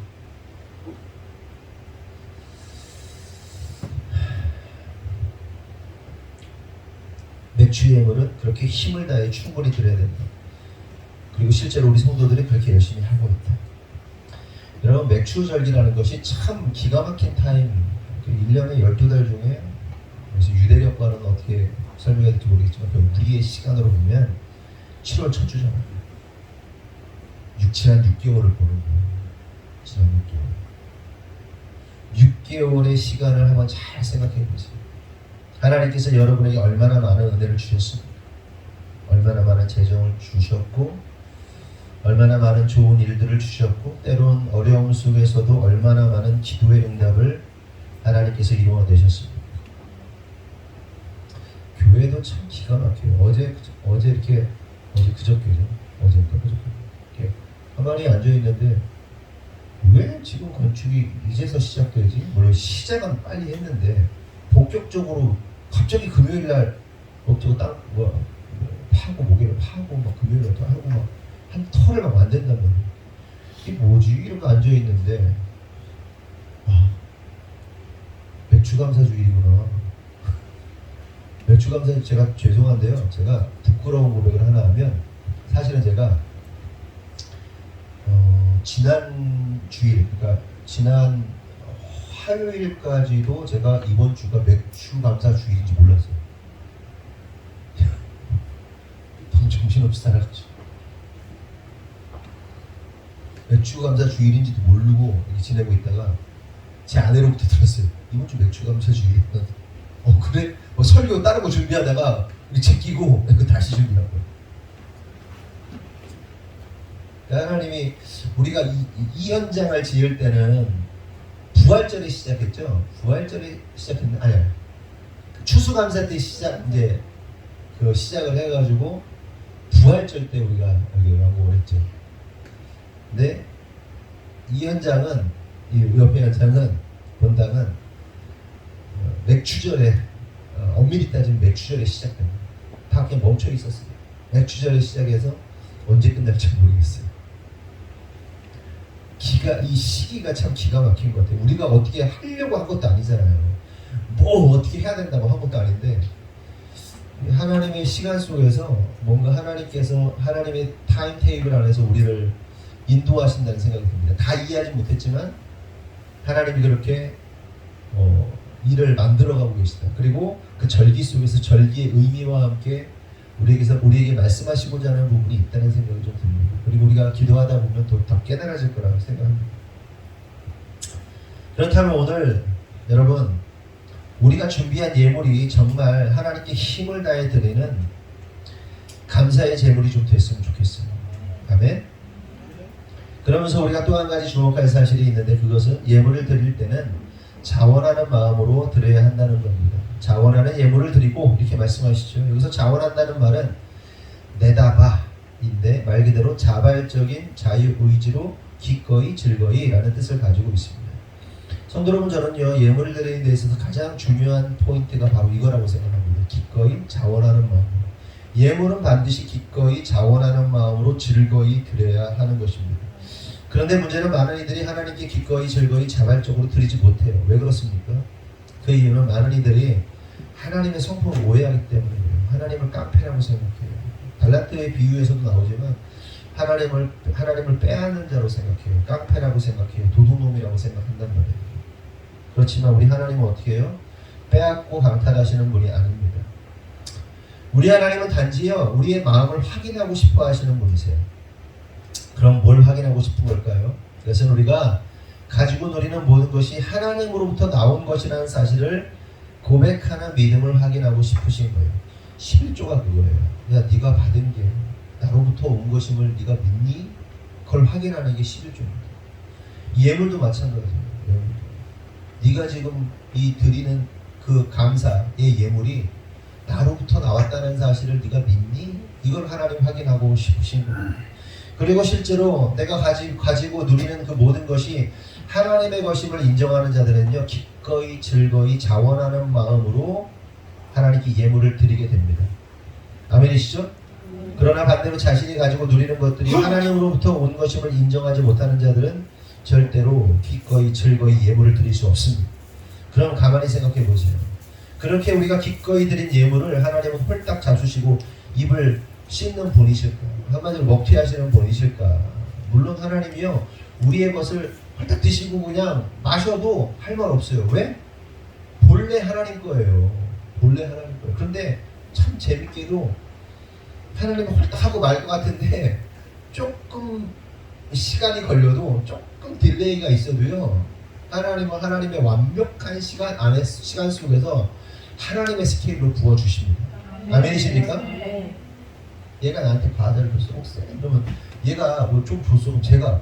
맥주의 예물은 그렇게 힘을 다해 충분히 드려야 된다. 그리고 실제로 우리 성도들이 그렇게 열심히 하고 있다. 여러분, 맥추절기라는 것이 참 기가 막힌 타임. 1년에 12달 중에, 그래서 유대력과는 어떻게 설명해야 될지 모르겠지만 우리의 시간으로 보면 7월 첫 주잖아요. 지난 6개월을 보는 거예요. 지난 6개월. 6개월의 시간을 한번 잘 생각해 보세요. 하나님께서 여러분에게 얼마나 많은 은혜를 주셨습니까? 얼마나 많은 재정을 주셨고, 얼마나 많은 좋은 일들을 주셨고, 때론 어려움 속에서도 얼마나 많은 기도의 응답을 하나님께서 이루어내셨습니다. 교회도 참 기가 막혀요. 어제 그저께죠. 이렇게 가만히 앉아 있는데 왜 지금 건축이 이제서 시작되지? 물론 시작은 빨리 했는데 본격적으로 갑자기 금요일날 저거 땅 파고, 목요일에 파고, 금요일에 또 하고, 한 털을 막 만든단 말이에요. 이게 뭐지? 이렇게 앉아 있는데, 맥추감사주일이구나. 맥추감사, 제가 죄송한데요. 제가 부끄러운 고백을 하나 하면, 사실은 제가 지난 주일, 그러니까 지난 화요일까지도 제가 이번 주가 맥추감사 주일인지 몰랐어요. 정신없이 살아가지고 맥추감사 주일인지도 모르고 이렇게 지내고 있다가 제 아내로부터 들었어요. 이번 주 맥추감사 주일이야. 그래? 설교 다른 거 준비하다가 제끼고 다시 준비한 거예요. 하나님이 우리가 이 현장을 지을 때는 부활절에 시작했죠. 부활절에 시작했나? 아니야. 추수감사 때 시작을 해가지고 부활절 때 우리가 여기 완공을 했죠. 근데 이 현장은, 이 옆에 현장은, 본당은 맥추절에, 엄밀히 따지면 맥추절에 시작됩니다. 다 그냥 멈춰 있었어요. 맥추절에 시작해서 언제 끝날지 모르겠어요. 이 시기가 참 기가 막힌 것 같아요. 우리가 어떻게 하려고 한 것도 아니잖아요. 어떻게 해야 된다고 한 것도 아닌데, 하나님의 시간 속에서 뭔가 하나님의 타임 테이블 안에서 우리를 인도하신다는 생각이 듭니다. 다 이해하지 못했지만 하나님이 그렇게 일을 만들어가고 계시다. 그리고 그 절기 속에서 절기의 의미와 함께 우리에게 말씀하시고자 하는 부분이 있다는 생각이 좀 듭니다. 그리고 우리가 기도하다 보면 더 깨달아질 거라고 생각합니다. 그렇다면 오늘 여러분, 우리가 준비한 예물이 정말 하나님께 힘을 다해 드리는 감사의 제물이 좀 됐으면 좋겠어요. 아멘. 그러면서 우리가 또 한 가지 주목할 사실이 있는데, 그것은 예물을 드릴 때는 자원하는 마음으로 드려야 한다는 겁니다. 자원하는 예물을 드리고, 이렇게 말씀하시죠. 여기서 자원한다는 말은 내다봐인데 말 그대로 자발적인 자유의지로 기꺼이 즐거이 라는 뜻을 가지고 있습니다. 성도 여러분, 저는요, 예물을 드리는 데 있어서 가장 중요한 포인트가 바로 이거라고 생각합니다. 기꺼이 자원하는 마음. 예물은 반드시 기꺼이 자원하는 마음으로 즐거이 드려야 하는 것입니다. 그런데 문제는 많은 이들이 하나님께 기꺼이 즐거이 자발적으로 드리지 못해요. 왜 그렇습니까? 그 이유는 많은 이들이 하나님의 성품을 오해하기 때문이에요. 하나님을 깡패라고 생각해요. 갈라디아의 비유에서도 나오지만 하나님을 빼앗는 자로 생각해요. 깡패라고 생각해요. 도둑놈이라고 생각한단 말이에요. 그렇지만 우리 하나님은 어떻게 해요? 빼앗고 강탈하시는 분이 아닙니다. 우리 하나님은 단지요, 우리의 마음을 확인하고 싶어 하시는 분이세요. 그럼 뭘 확인하고 싶은 걸까요? 그것은 우리가 가지고 누리는 모든 것이 하나님으로부터 나온 것이라는 사실을 고백하는 믿음을 확인하고 싶으신 거예요. 11조가 그거예요. 야, 네가 받은 게 나로부터 온 것임을 네가 믿니? 그걸 확인하는 게 11조입니다. 예물도 마찬가지예요. 네가 지금 이 드리는 그 감사의 예물이 나로부터 나왔다는 사실을 네가 믿니? 이걸 하나님 확인하고 싶으신 겁니다. 그리고 실제로 내가 가지고 누리는 그 모든 것이 하나님의 것임을 인정하는 자들은요, 기꺼이 즐거이 자원하는 마음으로 하나님께 예물을 드리게 됩니다. 아멘이시죠? 그러나 반대로 자신이 가지고 누리는 것들이 하나님으로부터 온 것임을 인정하지 못하는 자들은 절대로 기꺼이 즐거이 예물을 드릴 수 없습니다. 그럼 가만히 생각해 보세요. 그렇게 우리가 기꺼이 드린 예물을 하나님은 홀딱 잡수시고 입을 씻는 분이실까? 한마디로 먹튀하시는 분이실까? 물론 하나님이요, 우리의 것을 홀딱 드시고 그냥 마셔도 할 말 없어요. 왜? 본래 하나님 거예요. 본래 하나님 거예요. 그런데 참 재밌게도 하나님은 홀딱 하고 말 것 같은데 조금 시간이 걸려도 조금 딜레이가 있어도요, 하나님은 하나님의 완벽한 시간 속에서 하나님의 스케일로 부어주십니다. 아멘이십니까? 얘가 나한테 과자를 줬어. 그러면 얘가 뭐 좀 줬어. 제가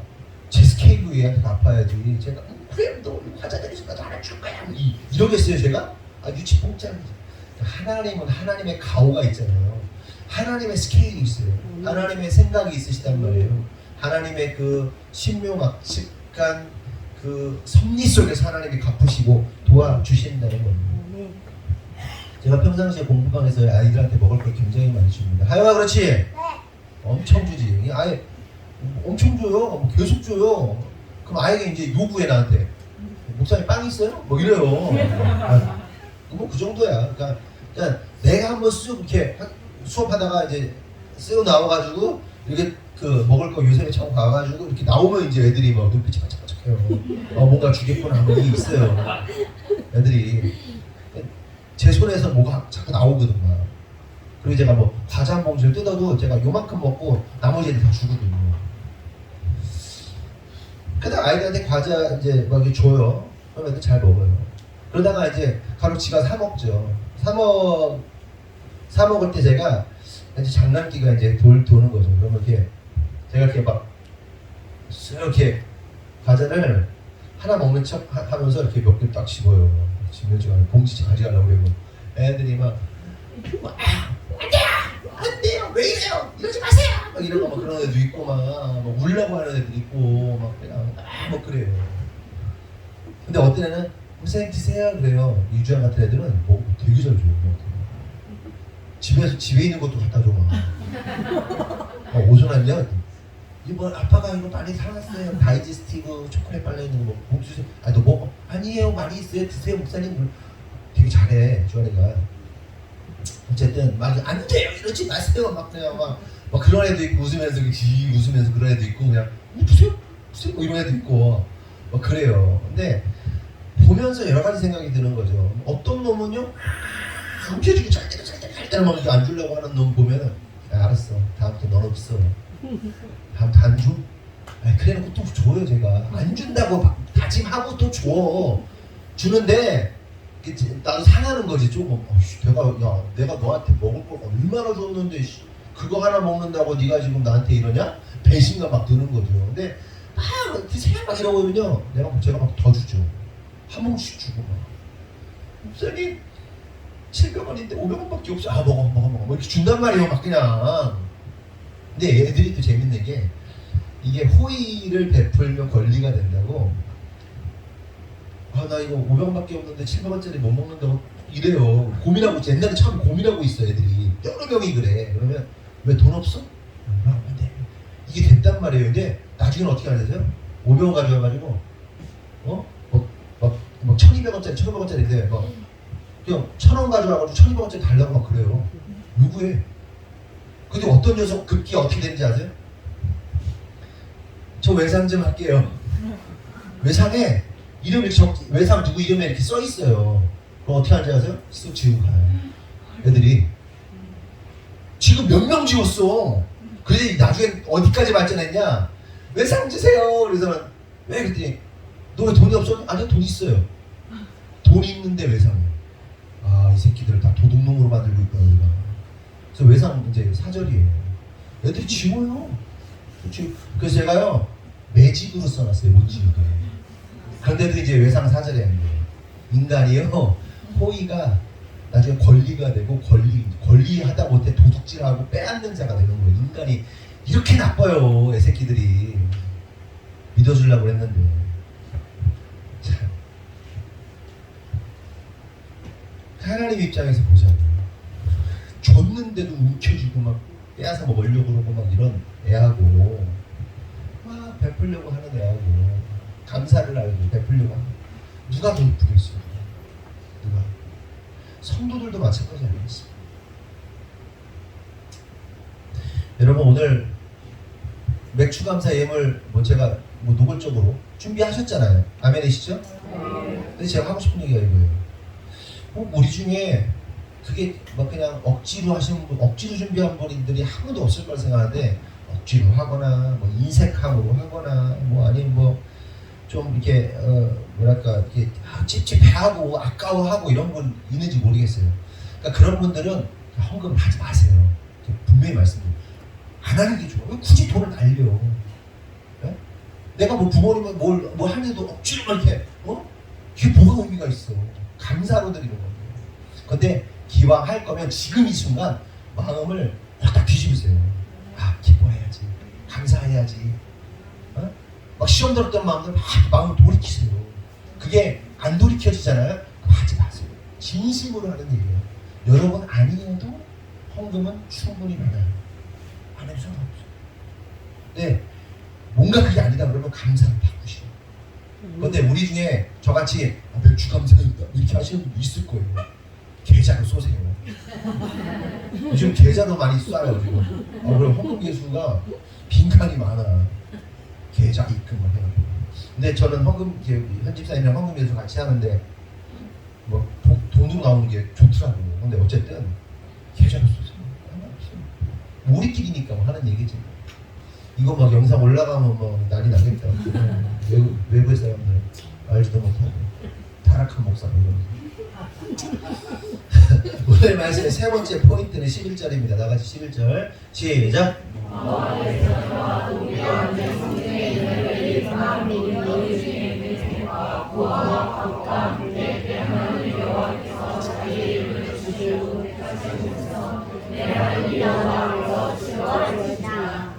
제 스케일로 얘한테 갚아야지. 제가 그래, 너 과자 내리니까 너 하나 줄 거야. 이러겠어요, 제가? 아, 유치 뽕짜리지. 하나님은 하나님의 가오가 있잖아요. 하나님의 스케일이 있어요. 하나님의 생각이 있으시단 말이에요. 하나님의 그 신묘막측한 그 섭리 속에서 하나님이 갚으시고 도와주신다는 겁니다. 제가 평상시에 공부방에서 아이들한테 먹을 걸 굉장히 많이 줍니다. 하영아, 그렇지? 네. 엄청 주지. 아예 엄청 줘요. 계속 줘요. 그럼 아이가 이제 요구해, 나한테. 목사님 빵 있어요? 뭐 이래요. 뭐 그 정도야. 그러니까 내가 한번 쑥 이렇게 수업하다가 이제 쓱 나와가지고 이렇게 그 먹을 거 요새 처음 가가지고 이렇게 나오면 이제 애들이 막 눈빛이 반짝반짝해요. 뭔가 주겠구나 하는 게 있어요. 애들이 제 손에서 뭐가 자꾸 나오거든. 그리고 제가 뭐 과자 한 봉지를 뜯어도 제가 요만큼 먹고 나머지 애들 다 주거든요. 그러다가 아이들한테 과자 이제 막 이렇게 줘요. 그럼 애들 잘 먹어요. 그러다가 이제 가로 지가 사 먹죠. 사 먹을 때 제가 이제 장난기가 이제 도는 거죠. 그러면 이렇게 제가 이렇게 막 이렇게 과자를 하나 먹는 척 하면서 이렇게 몇 개 딱 집어요. 집는 봉지 가져가려고 그러고 애들이 막 안 돼요, 왜 이래요, 이러지 마세요, 막 이러고 막 그런 애도 있고 막 울려고 하는 애도 있고 막 그냥 막 그래요. 근데 어떤 애는 선생님 드세요 그래요. 유주환 같은 애들은 뭐 되게 잘 줘요. 집에 있는 것도 갖다 줘. 막 오전왔냐? 이거 아빠가 이거 많이 사왔어요. 다이제스티브 초콜릿 빨래 있는 거 뭐 주세요. 아, 너 먹어? 아니에요, 많이 있어요. 드세요, 목사님. 되게 잘해, 주환이가. 어쨌든 막 안 돼요, 이러지 마세요. 막 그냥 막 그런 애도 있고 웃으면서 그런 애도 있고 그냥 드세요, 뭐 이런 애도 있고 막 그래요. 근데 보면서 여러 가지 생각이 드는 거죠. 어떤 놈은요, 움켜쥐고 절대로 막 안 주려고 하는 놈 보면은 알았어, 다음부터 넌 없어. 다음부터 안 줘? 아니, 그래놓고 또 줘요. 제가 안 준다고 다짐하고 또 줘. 주는데 나도 상하는 거지 조금. 내가 너한테 먹을 걸 얼마나 줬는데 그거 하나 먹는다고 네가 지금 나한테 이러냐? 배신감 막 드는 거죠. 근데 막 이러고 오면요, 제가 막 더 주죠. 한 몫씩 주고 막. 목사님 700원인데 500원밖에 없어. 아 먹어 뭐 이렇게 준단 말이에요. 막 그냥. 근데 애들이 또 재밌는 게 이게 호의를 베풀면 권리가 된다고. 아 나 이거 500원밖에 없는데 700원짜리 못 먹는다고 이래요. 고민하고 있지. 옛날에 처음 고민하고 있어 애들이. 여러 명이 그래. 그러면 왜 돈 없어? 근데 이게 됐단 말이에요. 근데 나중에는 어떻게 하세요? 500원 가져와가지고 막 1200원짜리 1500원짜리인데 막 그냥 1000원 가져와가지고 1200원짜리 달라고 막 그래요. 누구에? 근데 어떤 녀석 급기 어떻게 되는지 아세요? 저 외상 좀 할게요. 외상에 이름 이렇게 외상 누구 이름에 이렇게 써 있어요. 그럼 어떻게 하는지 아세요? 쓱 지우고 가요. 애들이 지금 몇 명 지웠어. 그래 나중에 어디까지 발전했냐? 외상 주세요. 그래서 왜 그랬더니 너 왜 돈이 없어? 아니요 돈 있어요. 돈 있는데 외상이야. 아 이 새끼들 다 도둑놈으로 만들고 있구나 우리가. 그래서 외상 이제 사절이에요. 애들이 지워요. 그래서 제가요 매직으로 써놨어요. 못 지우게. 그런데도 이제 외상 사절이 아니에요. 인간이요 호의가 나중에 권리가 되고 권리하다 못해 도둑질하고 빼앗는 자가 되는 거예요. 인간이 이렇게 나빠요. 애새끼들이. 믿어주려고 했는데 참. 하나님 입장에서 보자고요. 줬는데도 움켜쥐고 막 빼앗아 먹으려고 그러고 막 이런 애하고 막 베풀려고 하는 애하고 감사를 알고 베풀려고 하는 누가 더 이쁘겠어요? 누가? 성도들도 마찬가지 아니겠습니까? 여러분 오늘 맥주감사 예물 제가 노골적으로 준비하셨잖아요. 아멘이시죠? 근데 제가 하고 싶은 얘기가 이거예요. 우리 중에 그게 막 그냥 억지로 하시는 분, 억지로 준비한 분들이 한 분도 없을 거라 생각하는데 억지로 하거나 인색함으로 하거나 아니면 좀 이렇게 뭐랄까 이렇게 찝찝해하고 아까워하고 이런 분 있는지 모르겠어요. 그러니까 그런 분들은 헌금 하지 마세요. 분명히 말씀드려요. 안 하는 게 좋아. 왜 굳이 돈을 날려? 네? 내가 부모님은 뭘 하는데도 억지로 이렇게 이게 뭐가 의미가 있어? 감사로 드리는 건데. 근데 기왕 할 거면 지금 이 순간 마음을 확 뒤집으세요. 아 기뻐해야지, 감사해야지. 막 시험 들었던 마음을 막 마음을 돌이키세요. 그게 안 돌이켜지잖아요. 그럼 하지 마세요. 진심으로 하는 얘기예요. 여러분 아니어도 헌금은 충분히 많아요. 안 해도 상관없어요. 네, 뭔가 그게 아니다 그러면 감사를 바꾸시고. 그런데 우리 중에 저같이 맥주 감사합니다 이렇게 하시는 분도 있을 거예요. 계좌로 쏘세요. 요즘 계좌로 많이 쏴요 지금. 그럼 헌금 개수가 빈칸이 많아. 계좌 입금을 해요. 근데 저는 헌금 현집사님이랑 헌금 계수 같이 하는데 돈도 나오는 게 좋더라고요. 근데 어쨌든 계좌로 쏘세요. 우리끼리니까 하는 얘기지. 이거 막 영상 올라가면 난리 나겠다. 외부의 사람들 알지도 못하고 타락한 목사 오늘 말씀의 세 번째 포인트는 11절입니다. 나같이 11절 시작.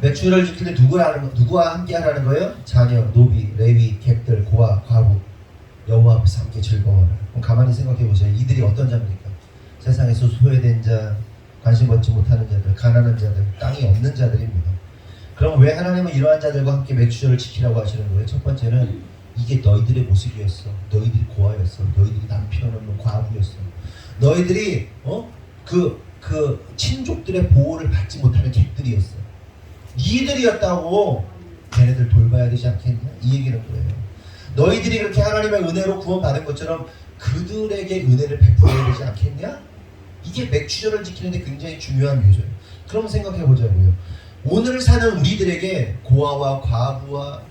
매출을 지킬 때 누구와 함께 하라는 거예요? 자녀, 노비, 레위, 객들, 고아, 과부 여호와 앞에서 함께 즐거워하라. 그럼 가만히 생각해 보세요. 이들이 어떤 자입니까? 세상에서 소외된 자, 관심 받지 못하는 자들, 가난한 자들, 땅이 없는 자들입니다. 그럼 왜 하나님은 이러한 자들과 함께 맥주절을 지키라고 하시는 거예요? 첫 번째는 이게 너희들의 모습이었어. 너희들이 고아였어. 너희들이 남편 없는 과부였어. 너희들이 그 친족들의 보호를 받지 못하는 객들이었어. 니들이었다고. 걔네들 돌봐야 되지 않겠냐? 이 얘기는 거예요. 너희들이 그렇게 하나님의 은혜로 구원받은 것처럼 그들에게 은혜를 베풀어야 되지 않겠냐? 이게 맥주절을 지키는데 굉장히 중요한 요소예요. 그럼 생각해 보자고요. 오늘 사는 우리들에게 고아와 과부와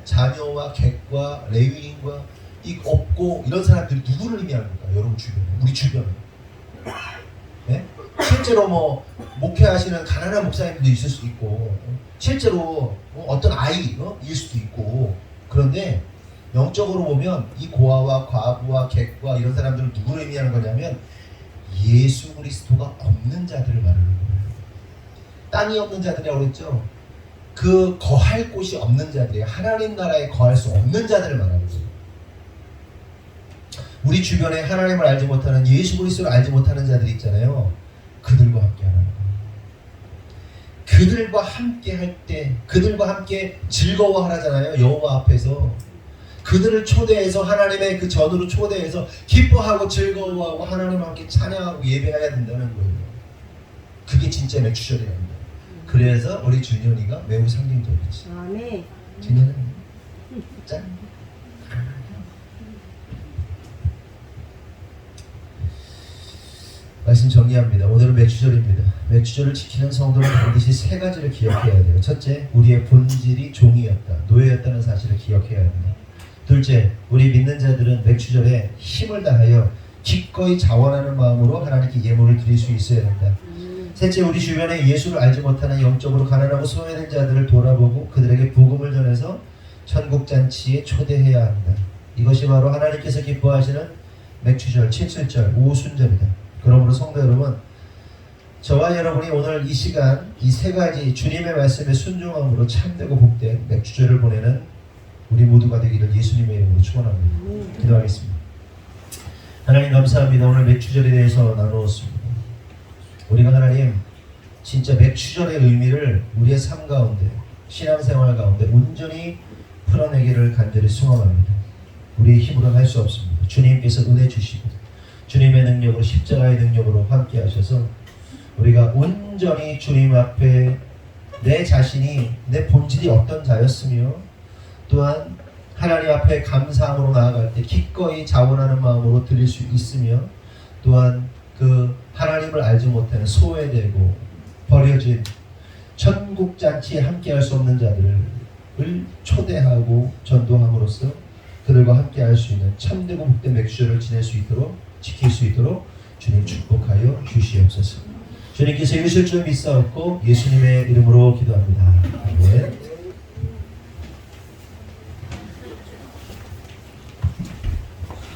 자녀와 객과 레위인과 이 없고 이런 사람들이 누구를 의미하는 걸까요? 여러분 주변에, 우리 주변에. 네? 실제로 뭐 목회하시는 가난한 목사님도 있을 수 있고, 실제로 어떤 아이일 수도 있고. 그런데 영적으로 보면 이 고아와 과부와 객과 이런 사람들은 누구를 의미하는 거냐면 예수 그리스도가 없는 자들을 말하는 거예요. 땅이 없는 자들이라고 그랬죠. 그 거할 곳이 없는 자들이에요. 하나님 나라에 거할 수 없는 자들을 말하는 거예요. 우리 주변에 하나님을 알지 못하는, 예수 그리스도를 알지 못하는 자들이 있잖아요. 그들과 함께 하는 거예요. 그들과 함께 할 때, 그들과 함께 즐거워하라잖아요. 여호와 앞에서 그들을 초대해서, 하나님의 그 전으로 초대해서 기뻐하고 즐거워하고 하나님과 함께 찬양하고 예배해야 된다는 거예요. 그게 진짜 맥주절이랍니다. 그래서 우리 준현이가 매우 상징적이지. 아멘. 준현은 짠. 말씀 정리합니다. 오늘은 맥주절입니다. 맥주절을 지키는 성도는 반드시 세 가지를 기억해야 돼요. 첫째, 우리의 본질이 종이었다, 노예였다는 사실을 기억해야 합니다. 둘째, 우리 믿는 자들은 맥주절에 힘을 다하여 기꺼이 자원하는 마음으로 하나님께 예물을 드릴 수 있어야 된다. 셋째, 우리 주변에 예수를 알지 못하는 영적으로 가난하고 소외된 자들을 돌아보고 그들에게 복음을 전해서 천국잔치에 초대해야 한다. 이것이 바로 하나님께서 기뻐하시는 맥주절, 칠칠절, 오순절이다. 그러므로 성도 여러분, 저와 여러분이 오늘 이 시간 이 세 가지 주님의 말씀에 순종함으로 참되고 복된 맥주절을 보내는 우리 모두가 되기를 예수님의 이름으로 축원합니다. 기도하겠습니다. 하나님 감사합니다. 오늘 맥주절에 대해서 나누었습니다. 우리가 하나님 진짜 맥주절의 의미를 우리의 삶 가운데, 신앙생활 가운데 온전히 풀어내기를 간절히 소망합니다. 우리의 힘으로는 할 수 없습니다. 주님께서 은혜 주시고 주님의 능력으로, 십자가의 능력으로 함께 하셔서 우리가 온전히 주님 앞에 내 자신이, 내 본질이 어떤 자였으며 또한 하나님 앞에 감사함으로 나아갈 때 기꺼이 자원하는 마음으로 드릴 수 있으며, 또한 그 하나님을 알지 못하는 소외되고 버려진 천국잔치에 함께할 수 없는 자들을 초대하고 전도함으로써 그들과 함께할 수 있는 참되고 복된 맥주절을 지낼 수 있도록, 지킬 수 있도록 주님 축복하여 주시옵소서. 주님께서 이루실 줄 믿사옵고 예수님의 이름으로 기도합니다. 아멘.